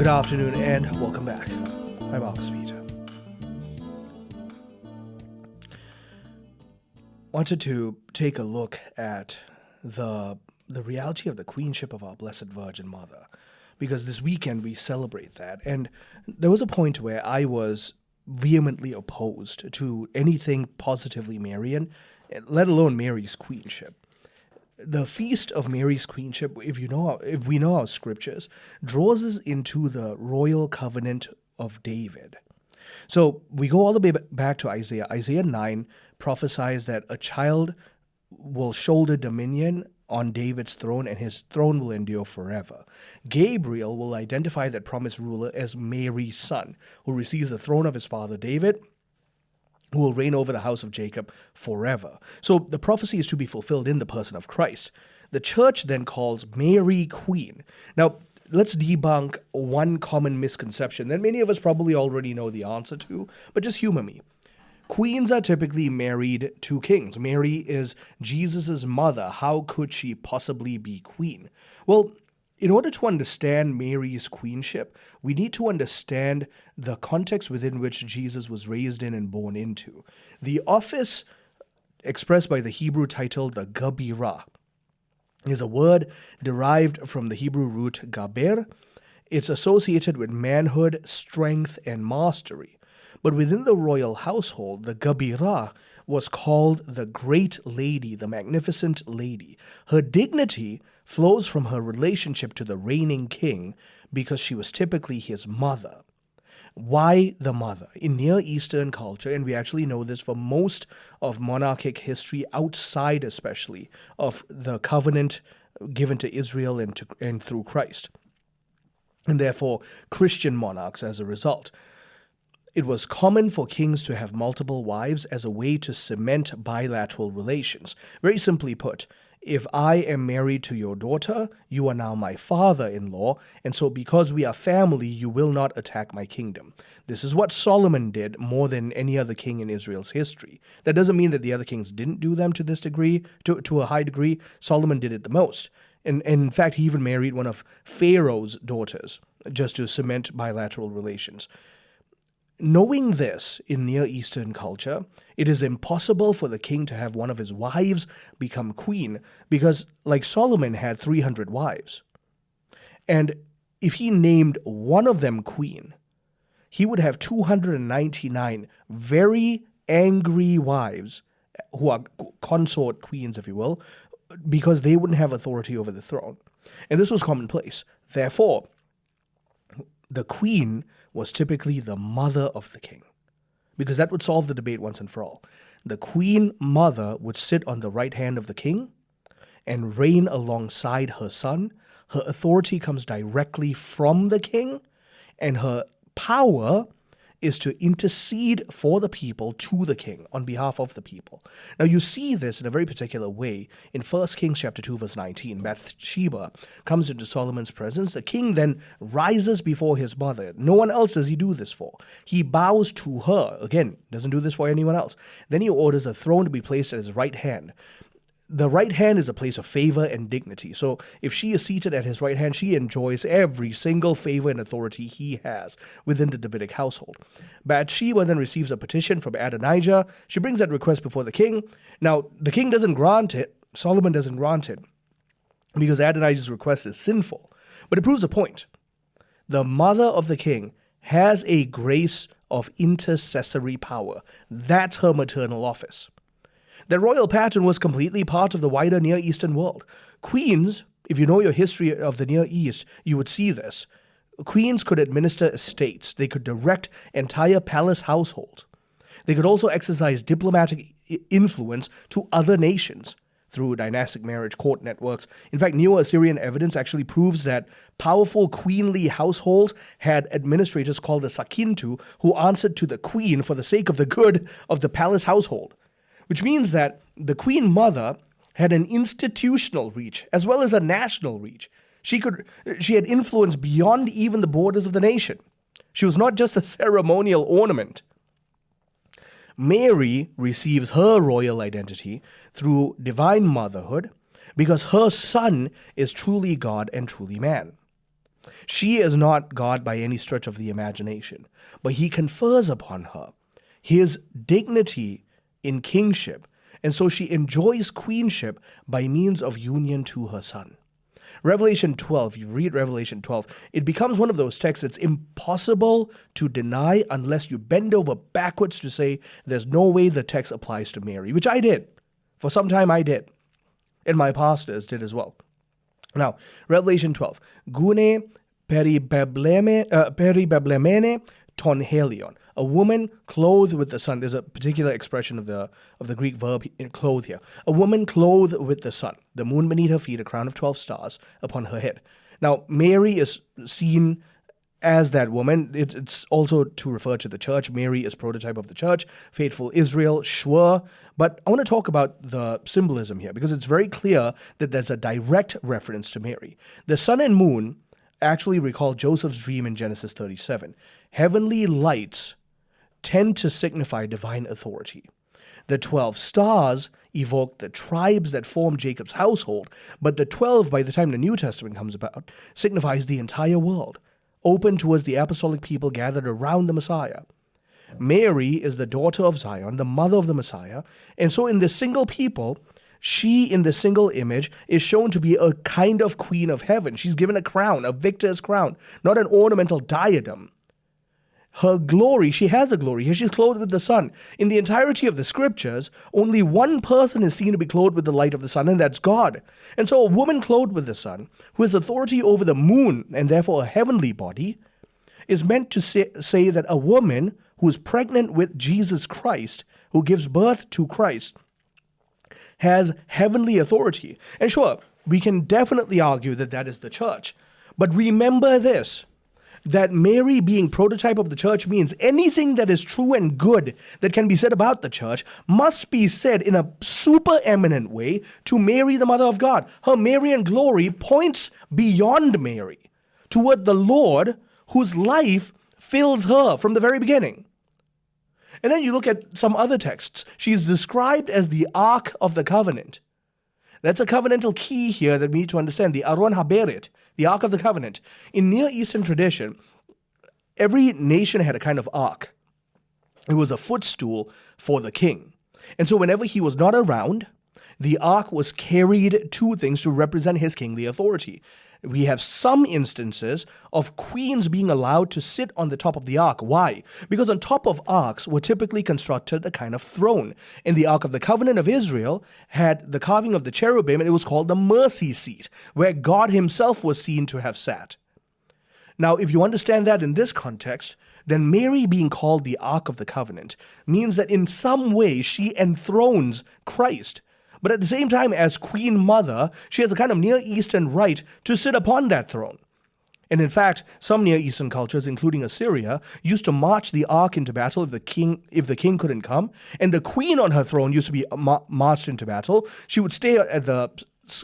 Good afternoon and welcome back. I'm Marcus Peter. Wanted to take a look at the reality of the Queenship of our Blessed Virgin Mother, because this weekend we celebrate that. And there was a point where I was vehemently opposed to anything positively Marian, let alone Mary's queenship. The feast of Mary's queenship, if we know our scriptures, draws us into the royal covenant of David. So we go all the way back to Isaiah. Isaiah 9 prophesies that a child will shoulder dominion on David's throne, and his throne will endure forever. Gabriel will identify that promised ruler as Mary's son, who receives the throne of his father David, who will reign over the house of Jacob forever. So the prophecy is to be fulfilled in the person of Christ. The church then calls Mary queen. Now, let's debunk one common misconception that many of us probably already know the answer to, but just humor me. Queens are typically married to kings. Mary is Jesus' mother. How could she possibly be queen? Well, in order to understand Mary's queenship, we need to understand the context within which Jesus was raised in and born into. The office expressed by the Hebrew title, the Gabirah, is a word derived from the Hebrew root gaber. It's associated with manhood, strength, and mastery. But within the royal household, the Gabirah was called the Great Lady, the Magnificent Lady. Her dignity flows from her relationship to the reigning king because she was typically his mother. Why the mother? In Near Eastern culture, and we actually know this for most of monarchic history, outside especially of the covenant given to Israel and through Christ, and therefore Christian monarchs as a result, it was common for kings to have multiple wives as a way to cement bilateral relations. Very simply put, if I am married to your daughter, you are now my father-in-law, and so because we are family, you will not attack my kingdom. This is what Solomon did more than any other king in Israel's history. That doesn't mean that the other kings didn't do them to this degree, to a high degree. Solomon did it the most. And in fact, he even married one of Pharaoh's daughters just to cement bilateral relations. Knowing this in Near Eastern culture, it is impossible for the king to have one of his wives become queen because, like Solomon had 300 wives. And if he named one of them queen, he would have 299 very angry wives who are consort queens, if you will, because they wouldn't have authority over the throne. And this was commonplace. Therefore, the queen was typically the mother of the king, because that would solve the debate once and for all. The queen mother would sit on the right hand of the king and reign alongside her son. Her authority comes directly from the king, and her power is to intercede for the people to the king on behalf of the people. Now you see this in a very particular way in 1 Kings chapter 2 verse 19. Bathsheba comes into Solomon's presence. The king then rises before his mother. No one else does he do this for. He bows to her. Again, doesn't do this for anyone else. Then he orders a throne to be placed at his right hand. The right hand is a place of favor and dignity. So if she is seated at his right hand, she enjoys every single favor and authority he has within the Davidic household. Bathsheba then receives a petition from Adonijah. She brings that request before the king. Now, the king doesn't grant it. Solomon doesn't grant it because Adonijah's request is sinful. But it proves a point. The mother of the king has a grace of intercessory power. That's her maternal office. The royal pattern was completely part of the wider Near Eastern world. Queens, if you know your history of the Near East, you would see this. Queens could administer estates. They could direct entire palace households. They could also exercise diplomatic influence to other nations through dynastic marriage, court networks. In fact, Neo-Assyrian evidence actually proves that powerful queenly households had administrators called the Sakintu who answered to the queen for the sake of the good of the palace household. Which means that the Queen Mother had an institutional reach as well as a national reach. She had influence beyond even the borders of the nation. She was not just a ceremonial ornament. Mary receives her royal identity through divine motherhood because her son is truly God and truly man. She is not God by any stretch of the imagination, but he confers upon her his dignity in kingship, and so she enjoys queenship by means of union to her son. Revelation 12, you read Revelation 12, it becomes one of those texts that's impossible to deny unless you bend over backwards to say there's no way the text applies to Mary, which I did. For some time I did. And my pastors did as well. Now, Revelation 12, Gune peribeblemene ton helion. A woman clothed with the sun. There's a particular expression of the Greek verb clothed here. A woman clothed with the sun. The moon beneath her feet, a crown of 12 stars upon her head. Now, Mary is seen as that woman. It's also to refer to the church. Mary is prototype of the church. Faithful Israel, sure. But I want to talk about the symbolism here because it's very clear that there's a direct reference to Mary. The sun and moon actually recall Joseph's dream in Genesis 37. Heavenly lights tend to signify divine authority. The 12 stars evoke the tribes that form Jacob's household, but the 12, by the time the New Testament comes about, signifies the entire world, open towards the apostolic people gathered around the Messiah. Mary is the daughter of Zion, the mother of the Messiah, and so in the single people, she in the single image is shown to be a kind of queen of heaven. She's given a crown, a victor's crown, not an ornamental diadem. Her glory, she has a glory. Here she's clothed with the sun. In the entirety of the scriptures, only one person is seen to be clothed with the light of the sun, and that's God. And so a woman clothed with the sun, who has authority over the moon, and therefore a heavenly body, is meant to say that a woman who is pregnant with Jesus Christ, who gives birth to Christ, has heavenly authority. And sure, we can definitely argue that that is the church. But remember this, that Mary being prototype of the church means anything that is true and good that can be said about the church must be said in a super eminent way to Mary, the mother of God. Her Marian glory points beyond Mary toward the Lord whose life fills her from the very beginning. And then you look at some other texts. She's described as the Ark of the Covenant. That's a covenantal key here that we need to understand, the Aron HaBeret, the Ark of the Covenant. In Near Eastern tradition, every nation had a kind of ark. It was a footstool for the king. And so whenever he was not around, the ark was carried to things to represent his kingly authority. We have some instances of queens being allowed to sit on the top of the ark. Why? Because on top of arks were typically constructed a kind of throne. And the Ark of the Covenant of Israel had the carving of the cherubim, and it was called the mercy seat, where God himself was seen to have sat. Now, if you understand that in this context, then Mary being called the Ark of the Covenant means that in some way she enthrones Christ. But at the same time, as Queen Mother, she has a kind of Near Eastern right to sit upon that throne. And in fact, some Near Eastern cultures, including Assyria, used to march the ark into battle if the king couldn't come. And the queen on her throne used to be marched into battle. She would stay at the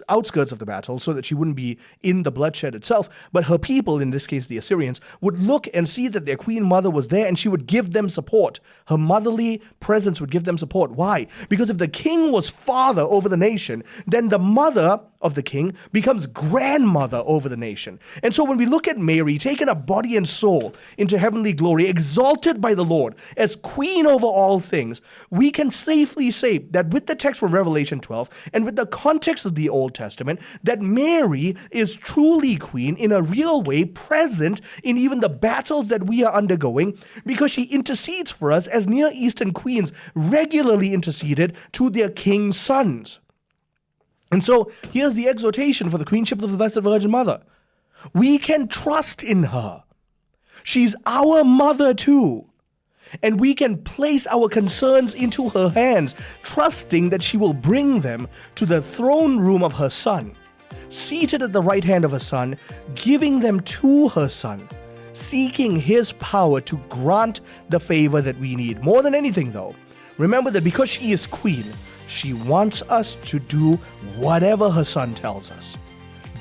outskirts of the battle so that she wouldn't be in the bloodshed itself. But her people, in this case the Assyrians, would look and see that their queen mother was there, and she would give them support. Her motherly presence would give them support. Why? Because if the king was father over the nation, then the mother of the king becomes grandmother over the nation. And so when we look at Mary, taken up body and soul into heavenly glory, exalted by the Lord as queen over all things, we can safely say that with the text from Revelation 12 and with the context of the Old Testament, that Mary is truly queen in a real way, present in even the battles that we are undergoing, because she intercedes for us as Near Eastern queens regularly interceded to their king's sons. And so here's the exhortation for the Queenship of the Blessed Virgin Mother. We can trust in her. She's our mother too. And we can place our concerns into her hands, trusting that she will bring them to the throne room of her Son, seated at the right hand of her Son, giving them to her Son, seeking his power to grant the favor that we need. More than anything, though, remember that because she is queen, she wants us to do whatever her Son tells us.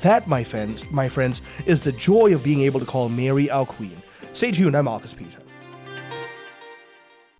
That, my friends, is the joy of being able to call Mary our queen. Stay tuned, I'm Marcus Peter.